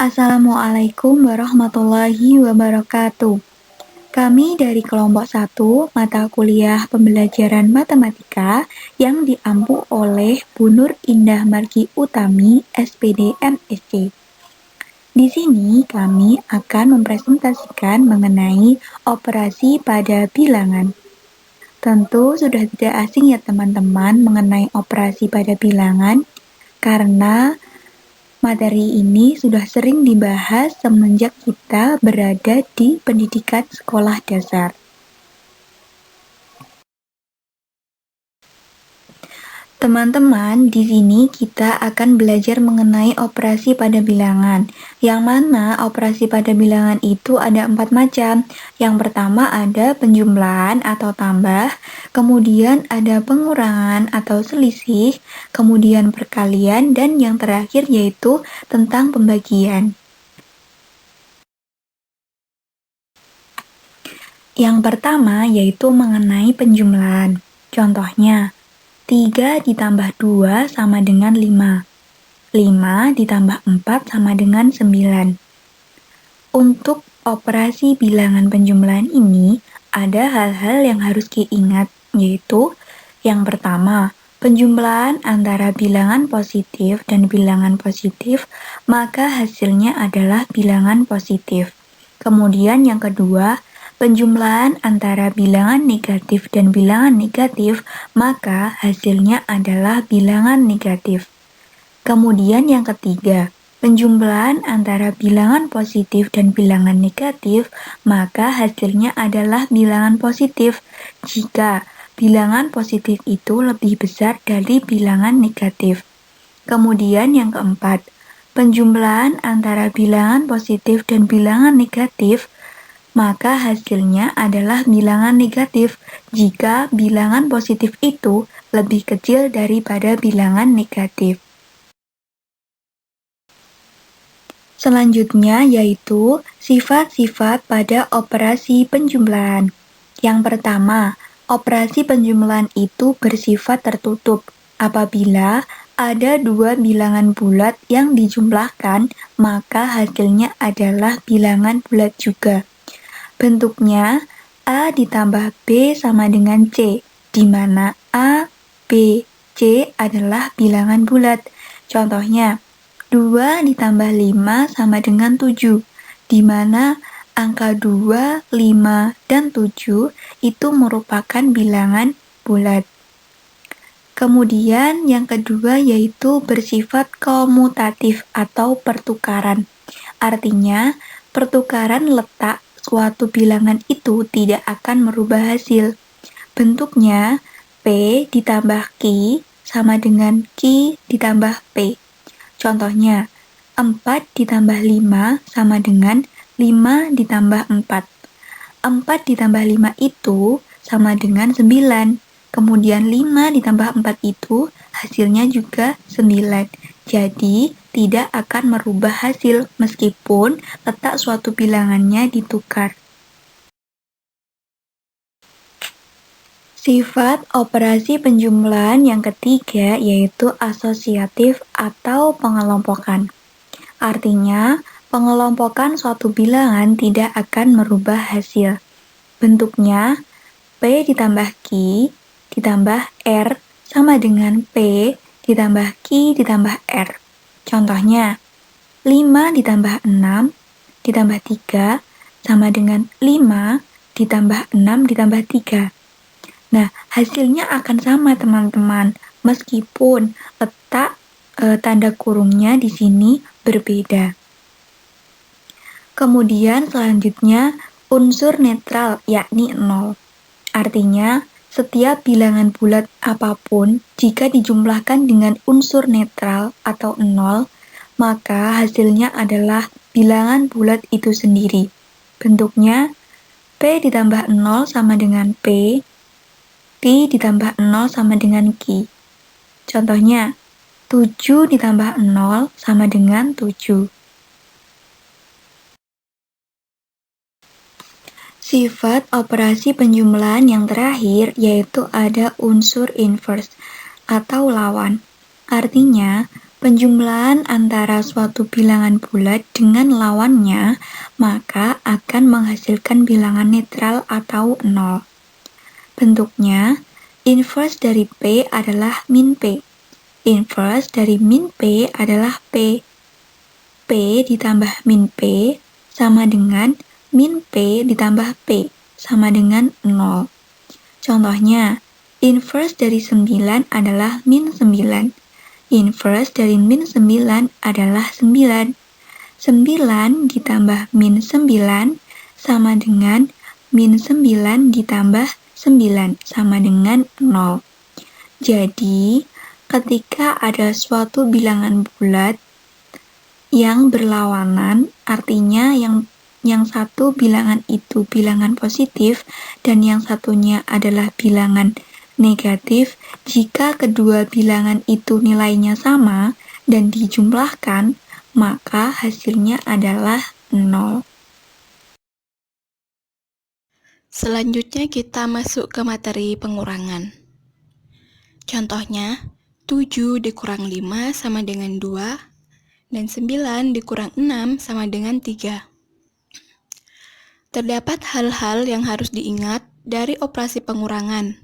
Assalamualaikum warahmatullahi wabarakatuh. Kami dari kelompok 1 mata kuliah pembelajaran matematika yang diampu oleh Bu Nur Indah Margi Utami, SPD MSc. Di sini kami akan mempresentasikan mengenai operasi pada bilangan. Tentu sudah tidak asing ya teman-teman mengenai operasi pada bilangan, karena materi ini sudah sering dibahas semenjak kita berada di pendidikan sekolah dasar. Teman-teman, di sini kita akan belajar mengenai operasi pada bilangan. Yang mana operasi pada bilangan itu ada 4 macam. Yang pertama ada penjumlahan atau tambah, kemudian ada pengurangan atau selisih, kemudian perkalian, dan yang terakhir yaitu tentang pembagian. Yang pertama yaitu mengenai penjumlahan. Contohnya, 3 ditambah 2 sama dengan 5. 5 ditambah 4 sama dengan 9. Untuk operasi bilangan penjumlahan ini, ada hal-hal yang harus diingat, yaitu yang pertama, penjumlahan antara bilangan positif dan bilangan positif, maka hasilnya adalah bilangan positif. Kemudian yang kedua, penjumlahan antara bilangan negatif dan bilangan negatif, maka hasilnya adalah bilangan negatif. Kemudian yang ketiga, penjumlahan antara bilangan positif dan bilangan negatif, maka hasilnya adalah bilangan positif jika bilangan positif itu lebih besar dari bilangan negatif. Kemudian yang keempat, penjumlahan antara bilangan positif dan bilangan negatif, maka hasilnya adalah bilangan negatif jika bilangan positif itu lebih kecil daripada bilangan negatif. Selanjutnya yaitu sifat-sifat pada operasi penjumlahan. Yang pertama, operasi penjumlahan itu bersifat tertutup apabila ada 2 bilangan bulat yang dijumlahkan, maka hasilnya adalah bilangan bulat juga. Bentuknya A ditambah B sama dengan C, di mana A, B, C adalah bilangan bulat. Contohnya, 2 ditambah 5 sama dengan 7, di mana angka 2, 5, dan 7 itu merupakan bilangan bulat. Kemudian yang kedua yaitu bersifat komutatif atau pertukaran. Artinya, pertukaran letak suatu bilangan itu tidak akan merubah hasil. Bentuknya P ditambah Q sama dengan Q ditambah P. Contohnya, 4 ditambah 5 sama dengan 5 ditambah 4. 4 ditambah 5 itu sama dengan 9. Kemudian 5 ditambah 4 itu hasilnya juga 9. Jadi, tidak akan merubah hasil meskipun letak suatu bilangannya ditukar. Sifat operasi penjumlahan yang ketiga yaitu asosiatif atau pengelompokan. Artinya, pengelompokan suatu bilangan tidak akan merubah hasil. Bentuknya, P ditambah Q ditambah R sama dengan P ditambah Q ditambah R. Contohnya, 5 ditambah 6 ditambah 3 sama dengan 5 ditambah 6 ditambah 3. Nah, hasilnya akan sama teman-teman, meskipun letak tanda kurungnya di sini berbeda. Kemudian selanjutnya, unsur netral yakni 0. Artinya, setiap bilangan bulat apapun jika dijumlahkan dengan unsur netral atau 0, maka hasilnya adalah bilangan bulat itu sendiri. Bentuknya P ditambah 0 sama dengan P, Q ditambah 0 sama dengan Q. Contohnya, 7 ditambah 0 sama dengan 7. Sifat operasi penjumlahan yang terakhir yaitu ada unsur inverse atau lawan. Artinya, Penjumlahan antara suatu bilangan bulat dengan lawannya maka akan menghasilkan bilangan netral atau 0. Bentuknya, inverse dari P adalah min P. Inverse dari min P adalah P. P ditambah min P sama dengan min P ditambah P sama dengan 0. Contohnya, inverse dari 9 adalah min 9. Inverse dari min 9 adalah 9. 9 ditambah min 9 sama dengan min 9 ditambah 9 sama dengan 0. Jadi, ketika ada suatu bilangan bulat yang berlawanan, artinya yang satu bilangan itu bilangan positif dan yang satunya adalah bilangan negatif, jika kedua bilangan itu nilainya sama dan dijumlahkan, maka hasilnya adalah 0. Selanjutnya kita masuk ke materi pengurangan. Contohnya, 7 dikurang 5 sama dengan 2, dan 9 dikurang 6 sama dengan 3. Terdapat hal-hal yang harus diingat dari operasi pengurangan,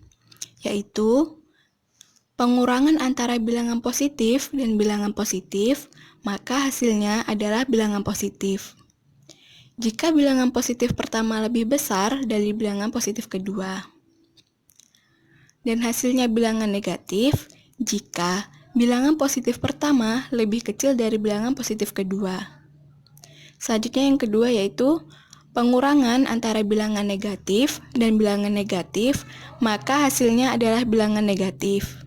yaitu pengurangan antara bilangan positif dan bilangan positif, maka hasilnya adalah bilangan positif. Jika bilangan positif pertama lebih besar dari bilangan positif kedua. Dan hasilnya bilangan negatif jika bilangan positif pertama lebih kecil dari bilangan positif kedua. Selanjutnya yang kedua yaitu pengurangan antara bilangan negatif dan bilangan negatif, maka hasilnya adalah bilangan negatif.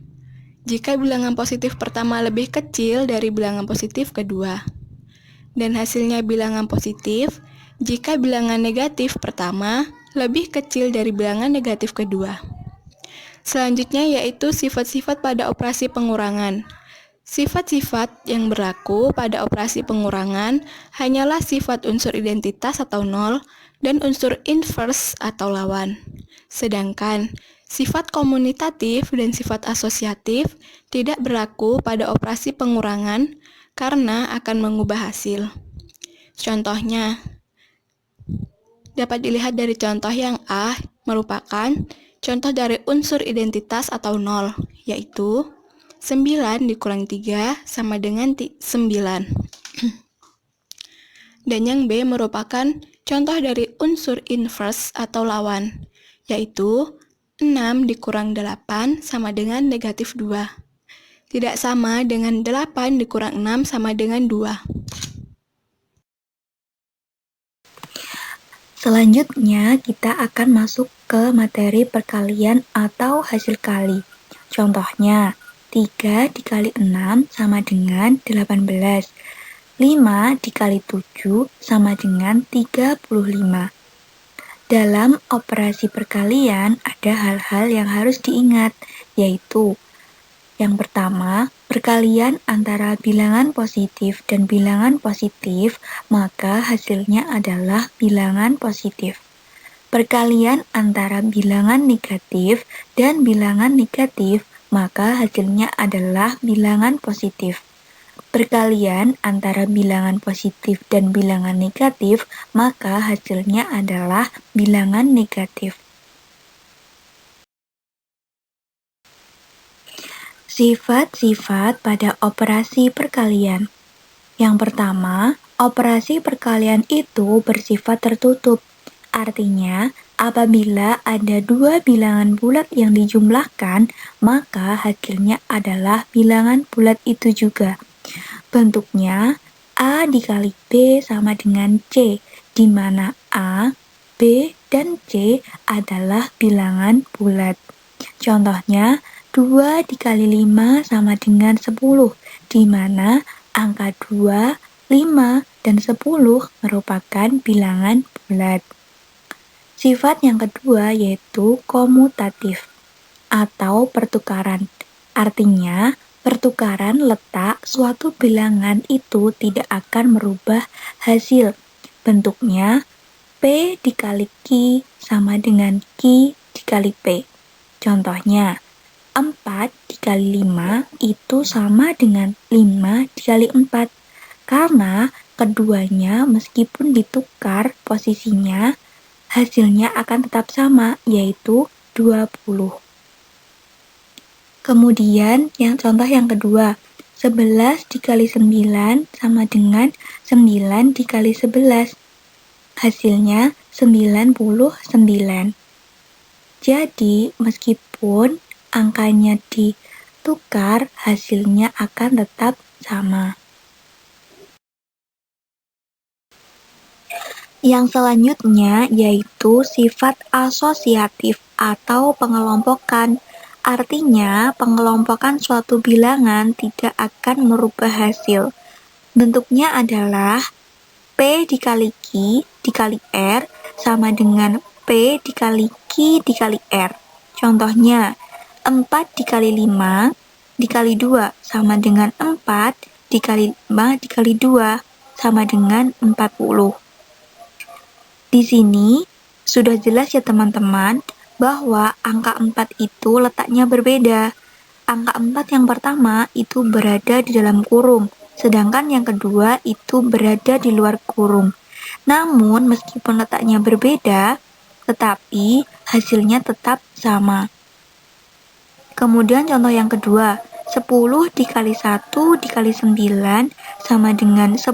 Jika bilangan positif pertama lebih kecil dari bilangan positif kedua. Dan hasilnya bilangan positif jika bilangan negatif pertama lebih kecil dari bilangan negatif kedua. Selanjutnya yaitu sifat-sifat pada operasi pengurangan. Sifat-sifat yang berlaku pada operasi pengurangan hanyalah sifat unsur identitas atau 0 dan unsur inverse atau lawan. Sedangkan sifat komutatif dan sifat asosiatif tidak berlaku pada operasi pengurangan karena akan mengubah hasil. Contohnya, dapat dilihat dari contoh yang A merupakan contoh dari unsur identitas atau 0, yaitu 9 dikurang 3 sama dengan 9. Dan yang B merupakan contoh dari unsur inverse atau lawan, yaitu 6 dikurang 8 sama dengan negatif 2. Tidak sama dengan 8 dikurang 6 sama dengan 2. Selanjutnya, kita akan masuk ke materi perkalian atau hasil kali. Contohnya, 3 dikali 6 sama dengan 18. 5 dikali 7 sama dengan 35. Dalam operasi perkalian ada hal-hal yang harus diingat, yaitu yang pertama, perkalian antara bilangan positif dan bilangan positif, maka hasilnya adalah bilangan positif. Perkalian antara bilangan negatif dan bilangan negatif, maka hasilnya adalah bilangan positif. Perkalian antara bilangan positif dan bilangan negatif, maka hasilnya adalah bilangan negatif. Sifat-sifat pada operasi perkalian. Yang pertama, operasi perkalian itu bersifat tertutup. Artinya, apabila ada dua bilangan bulat yang dijumlahkan, maka hasilnya adalah bilangan bulat itu juga. Bentuknya A dikali B sama dengan C, di mana A, B, dan C adalah bilangan bulat. Contohnya, 2 dikali 5 sama dengan 10, di mana angka 2, 5, dan 10 merupakan bilangan bulat. Sifat yang kedua yaitu komutatif atau pertukaran. Artinya, pertukaran letak suatu bilangan itu tidak akan merubah hasil. Bentuknya P dikali Q sama dengan Q dikali P. Contohnya, 4 dikali 5 itu sama dengan 5 dikali 4. Karena keduanya meskipun ditukar posisinya, hasilnya akan tetap sama, yaitu 20. Kemudian contoh yang kedua, 11 dikali 9 sama dengan 9 dikali 11. Hasilnya 99. Jadi, meskipun angkanya ditukar, hasilnya akan tetap sama. Yang selanjutnya yaitu sifat asosiatif atau pengelompokan. Artinya, pengelompokan suatu bilangan tidak akan merubah hasil. Bentuknya adalah P dikali Q dikali R sama dengan P dikali Q dikali R. Contohnya, 4 dikali 5 dikali 2 sama dengan 4 dikali 5 dikali 2 sama dengan 40. Di sini sudah jelas ya teman-teman bahwa angka 4 itu letaknya berbeda. Angka 4 yang pertama itu berada di dalam kurung, sedangkan yang kedua itu berada di luar kurung. Namun meskipun letaknya berbeda, tetapi hasilnya tetap sama. Kemudian contoh yang kedua, 10 dikali 1 dikali 9 sama dengan 10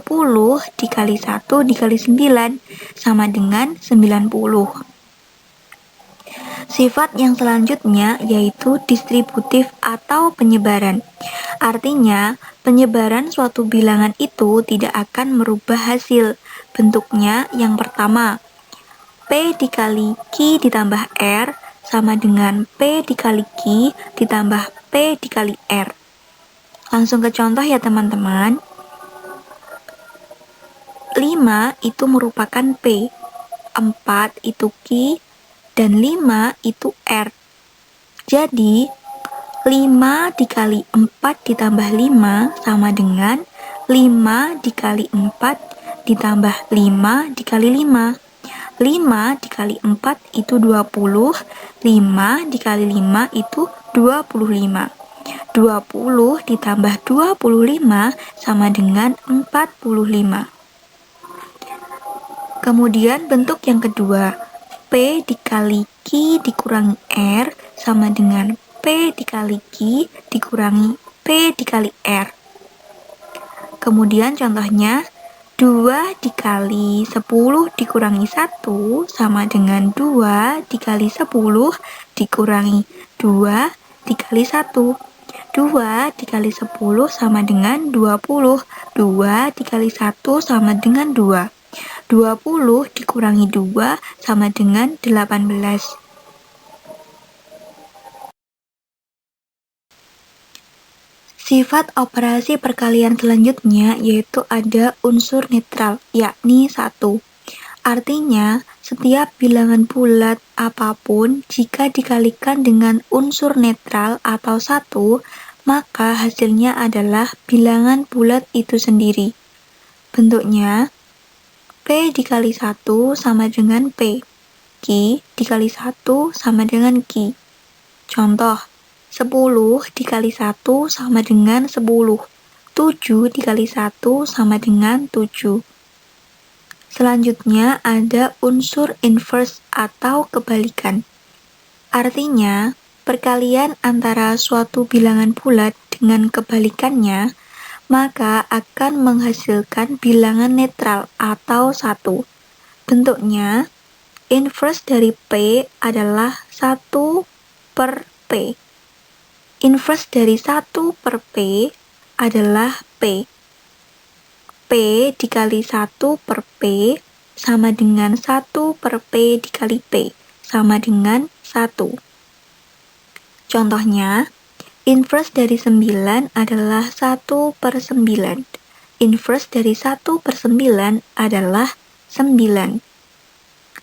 dikali 1 dikali 9 sama dengan 90. Sifat yang selanjutnya yaitu distributif atau penyebaran. Artinya, penyebaran suatu bilangan itu tidak akan merubah hasil. Bentuknya yang pertama, P dikali Q ditambah R sama dengan P dikali Q ditambah P dikali R. Langsung ke contoh ya teman-teman. 5 itu merupakan P, 4 itu Q, dan 5 itu R. Jadi, 5 dikali 4 ditambah 5 sama dengan 5 dikali 4 ditambah 5 dikali 5. 5 dikali 4 itu 20, 5 dikali 5 itu 25. 20 ditambah 25 sama dengan 45. Kemudian bentuk yang kedua, P dikali Q dikurangi R sama dengan P dikali Q dikurangi P dikali R. Kemudian contohnya, 2 dikali 10 dikurangi 1 sama dengan 2 dikali 10 dikurangi 2 dikali 1. 2 dikali 10 sama dengan 20. 2 dikali 1 sama dengan 2. 20 dikurangi 2 sama dengan 18. Sifat operasi perkalian selanjutnya yaitu ada unsur netral, yakni 1. Artinya, setiap bilangan bulat apapun jika dikalikan dengan unsur netral atau 1, maka hasilnya adalah bilangan bulat itu sendiri. Bentuknya, P dikali 1 sama dengan P, Q dikali 1 sama dengan Q. Contoh, 10 dikali 1 sama dengan 10. 7 dikali 1 sama dengan 7. Selanjutnya ada unsur inverse atau kebalikan. Artinya, perkalian antara suatu bilangan bulat dengan kebalikannya, maka akan menghasilkan bilangan netral atau 1. Bentuknya, inverse dari P adalah 1 per P. Inverse dari 1 per P adalah P. P dikali 1 per P sama dengan 1 per P dikali P sama dengan 1. Contohnya, inverse dari 9 adalah 1 per 9. Inverse dari 1 per 9 adalah 9.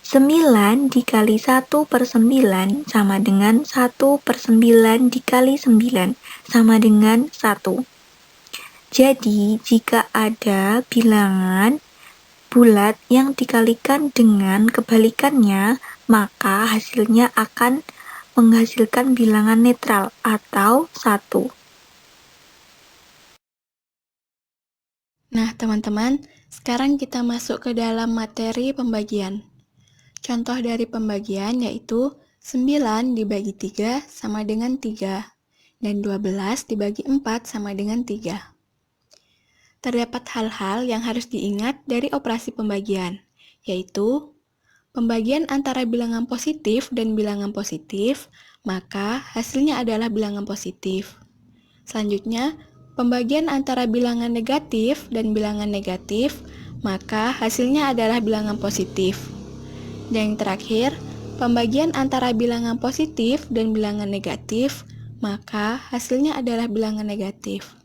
9 dikali 1 per 9 sama dengan 1 per 9 dikali 9 sama dengan 1. Jadi, jika ada bilangan bulat yang dikalikan dengan kebalikannya, maka hasilnya akan menghasilkan bilangan netral atau 1. Nah, teman-teman, sekarang kita masuk ke dalam materi pembagian. Contoh dari pembagian yaitu 9 dibagi 3 sama dengan 3, dan 12 dibagi 4 sama dengan 3. Terdapat hal-hal yang harus diingat dari operasi pembagian, yaitu pembagian antara bilangan positif dan bilangan positif, maka hasilnya adalah bilangan positif. Selanjutnya, pembagian antara bilangan negatif dan bilangan negatif, maka hasilnya adalah bilangan positif. Dan yang terakhir, pembagian antara bilangan positif dan bilangan negatif, maka hasilnya adalah bilangan negatif.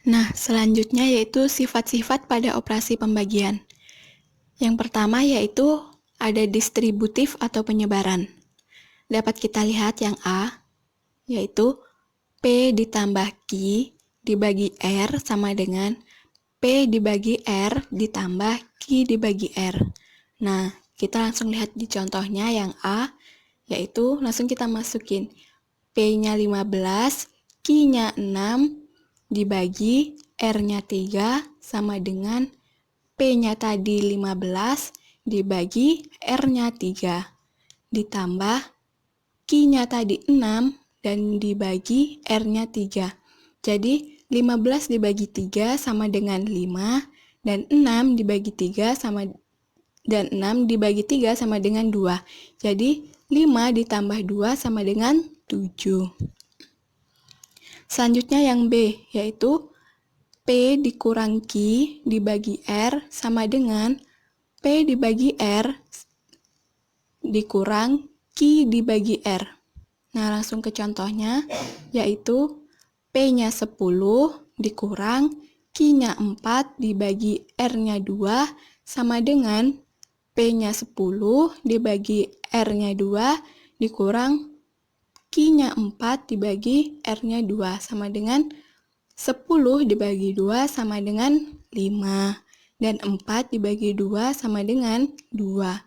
Nah, selanjutnya yaitu sifat-sifat pada operasi pembagian. Yang pertama yaitu ada distributif atau penyebaran. Dapat kita lihat yang A, yaitu P ditambah Q dibagi R sama dengan P dibagi R ditambah Q dibagi R. Nah, kita langsung lihat di contohnya yang A, yaitu langsung kita masukin P-nya 15, Q-nya 6, dibagi R-nya 3 sama dengan P-nya tadi 15 dibagi R-nya 3 ditambah Q-nya tadi 6 dan dibagi R-nya 3. Jadi 15 dibagi 3 sama dengan 5 dan 6 dibagi 3 sama dengan 2. Jadi 5 ditambah 2 sama dengan 7. Selanjutnya yang B, yaitu P dikurang Q dibagi R sama dengan P dibagi R dikurang Q dibagi R. Nah, langsung ke contohnya, yaitu P-nya 10 dikurang Q-nya 4 dibagi R-nya 2 sama dengan P-nya 10 dibagi R-nya 2 dikurang Q-nya 4 dibagi R-nya 2 sama dengan 10 dibagi 2 sama dengan 5 dan 4 dibagi 2 sama dengan 2.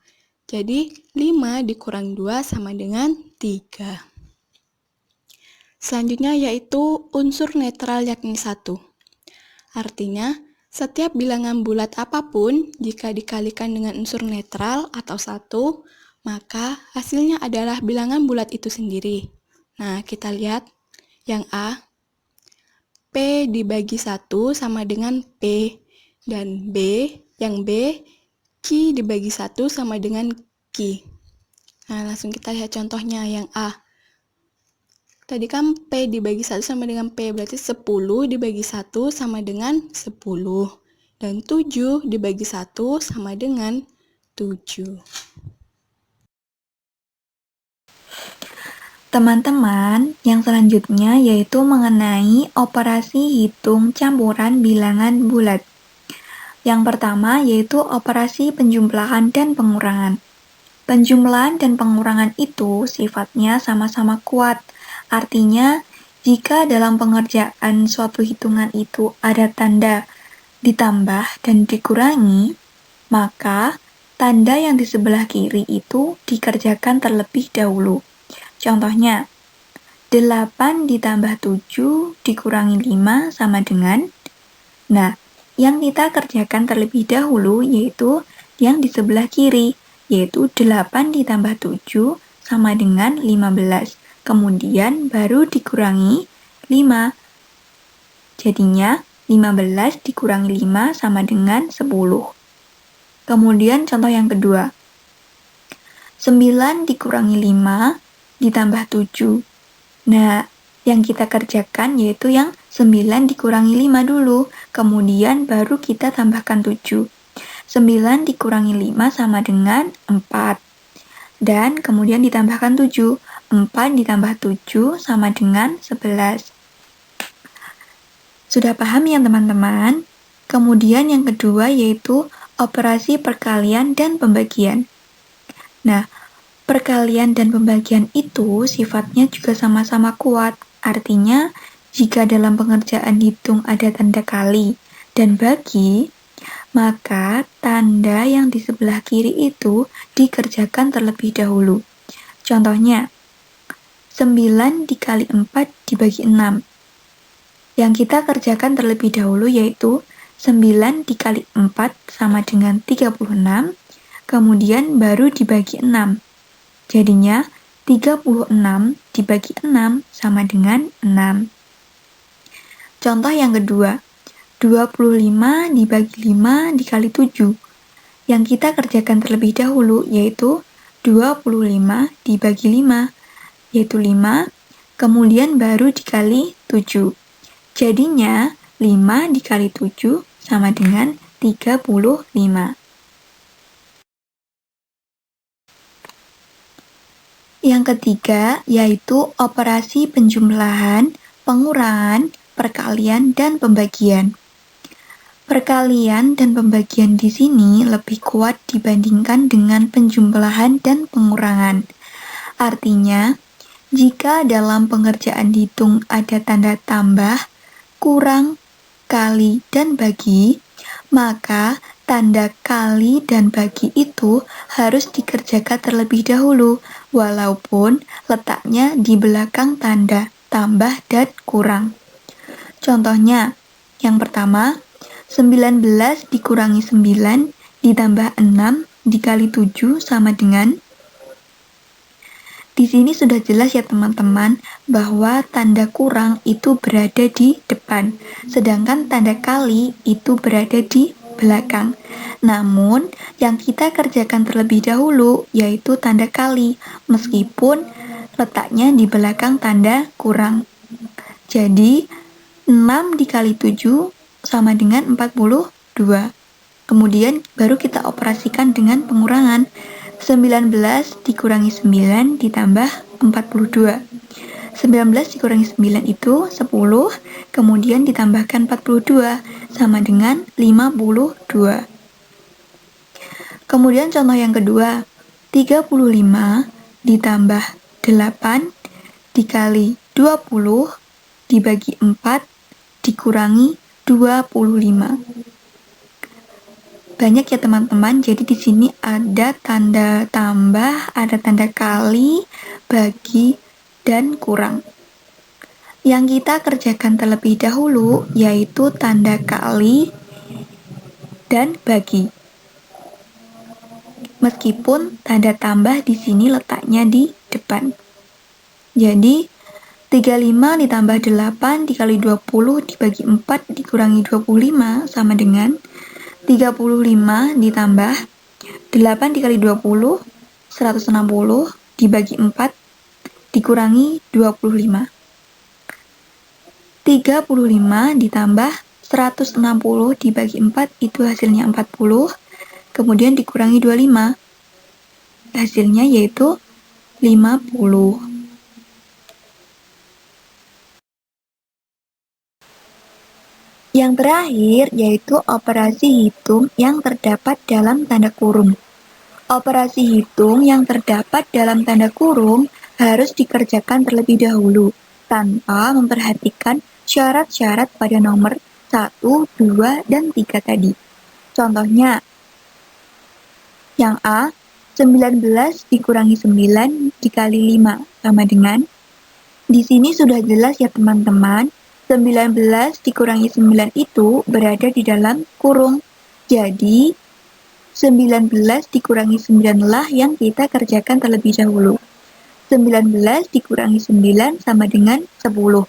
Jadi 5 dikurang 2 sama dengan 3. Selanjutnya yaitu unsur netral yakni 1. Artinya, setiap bilangan bulat apapun jika dikalikan dengan unsur netral atau 1, maka hasilnya adalah bilangan bulat itu sendiri. Nah, kita lihat yang A, P dibagi 1 sama dengan P, dan B, yang B, Q dibagi 1 sama dengan Q. Nah, langsung kita lihat contohnya yang A. Tadi kan P dibagi 1 sama dengan P, berarti 10 dibagi 1 sama dengan 10. Dan 7 dibagi 1 sama dengan 7. Teman-teman, yang selanjutnya yaitu mengenai operasi hitung campuran bilangan bulat. Yang pertama yaitu operasi penjumlahan dan pengurangan. Penjumlahan dan pengurangan itu sifatnya sama-sama kuat. Artinya, jika dalam pengerjaan suatu hitungan itu ada tanda ditambah dan dikurangi, maka tanda yang di sebelah kiri itu dikerjakan terlebih dahulu. Contohnya, 8 ditambah 7 dikurangi 5 sama dengan. Nah, yang kita kerjakan terlebih dahulu yaitu yang di sebelah kiri, yaitu 8 ditambah 7 sama dengan 15. Kemudian baru dikurangi 5. Jadinya 15 dikurangi 5 sama dengan 10. Kemudian contoh yang kedua. 9 dikurangi 5 ditambah 7. Nah, yang kita kerjakan yaitu yang 9 dikurangi 5 dulu, kemudian baru kita tambahkan 7. 9 dikurangi 5 sama dengan 4. Dan kemudian ditambahkan 7. 4 ditambah 7 sama dengan 11. Sudah paham ya teman-teman? Kemudian yang kedua yaitu operasi perkalian dan pembagian. Nah, perkalian dan pembagian itu sifatnya juga sama-sama kuat. Artinya, jika dalam pengerjaan hitung ada tanda kali dan bagi, maka tanda yang di sebelah kiri itu dikerjakan terlebih dahulu. Contohnya, 9 dikali 4 dibagi 6. Yang kita kerjakan terlebih dahulu yaitu 9 dikali 4 sama dengan 36, kemudian baru dibagi 6. Jadinya 36 dibagi 6 sama dengan 6. Contoh yang kedua, 25 dibagi 5 dikali 7. Yang kita kerjakan terlebih dahulu yaitu 25 dibagi 5, yaitu 5, kemudian baru dikali 7. Jadinya 5 dikali 7 sama dengan 35. Yang ketiga yaitu operasi penjumlahan, pengurangan, perkalian, dan pembagian. Perkalian dan pembagian di sini lebih kuat dibandingkan dengan penjumlahan dan pengurangan. Artinya, jika dalam pengerjaan hitung ada tanda tambah, kurang, kali, dan bagi, maka tanda kali dan bagi itu harus dikerjakan terlebih dahulu, walaupun letaknya di belakang tanda tambah dan kurang. Contohnya, yang pertama, 19 dikurangi 9 ditambah 6 dikali 7 sama dengan. Di sini sudah jelas ya teman-teman bahwa tanda kurang itu berada di depan, sedangkan tanda kali itu berada di belakang. Namun, yang kita kerjakan terlebih dahulu yaitu tanda kali, meskipun letaknya di belakang tanda kurang. Jadi, 6 dikali 7 sama dengan 42. Kemudian baru kita operasikan dengan pengurangan. 19 dikurangi 9 ditambah 42. 19 dikurangi 9 itu 10, kemudian ditambahkan 42, sama dengan 52. Kemudian contoh yang kedua, 35 ditambah 8 dikali 20 dibagi 4 dikurangi 25. Banyak ya teman-teman, jadi di sini ada tanda tambah, ada tanda kali, bagi, dan kurang. Yang kita kerjakan terlebih dahulu yaitu tanda kali dan bagi. Meskipun tanda tambah di sini letaknya di depan. Jadi 35 ditambah 8 dikali 20 dibagi 4 dikurangi 25 sama dengan 35 ditambah 8 dikali 20, 160 dibagi 4 dikurangi 25. 35 ditambah 160 dibagi 4 itu hasilnya 40, kemudian dikurangi 25. Hasilnya yaitu 50. Yang terakhir yaitu operasi hitung yang terdapat dalam tanda kurung. Operasi hitung yang terdapat dalam tanda kurung harus dikerjakan terlebih dahulu, tanpa memperhatikan syarat-syarat pada nomor 1, 2, dan 3 tadi. Contohnya, yang A, 19 dikurangi 9 dikali 5 sama dengan. Di sini sudah jelas ya teman-teman, 19 dikurangi 9 itu berada di dalam kurung. Jadi, 19 dikurangi 9 lah yang kita kerjakan terlebih dahulu. 19 dikurangi 9 sama dengan 10.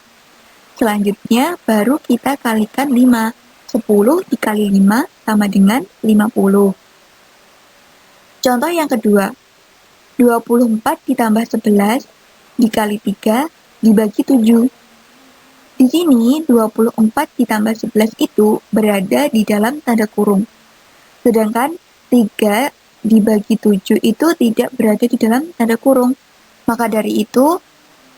Selanjutnya, baru kita kalikan 5. 10 dikali 5 sama dengan 50. Contoh yang kedua, 24 ditambah 11 dikali 3 dibagi 7. Di sini 24 ditambah 11 itu berada di dalam tanda kurung. Sedangkan 3 dibagi 7 itu tidak berada di dalam tanda kurung. Maka dari itu,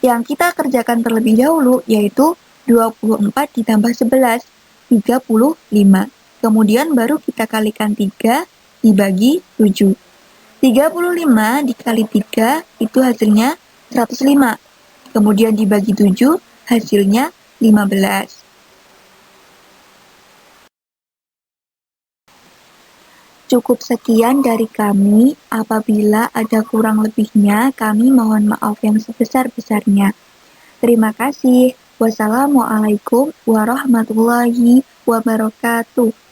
yang kita kerjakan terlebih dahulu yaitu 24 ditambah 11, 35. Kemudian baru kita kalikan 3 dibagi 7. 35 dikali 3 itu hasilnya 105. Kemudian dibagi 7 hasilnya 15. Cukup sekian dari kami. Apabila ada kurang lebihnya, kami mohon maaf yang sebesar-besarnya. Terima kasih. Wassalamualaikum warahmatullahi wabarakatuh.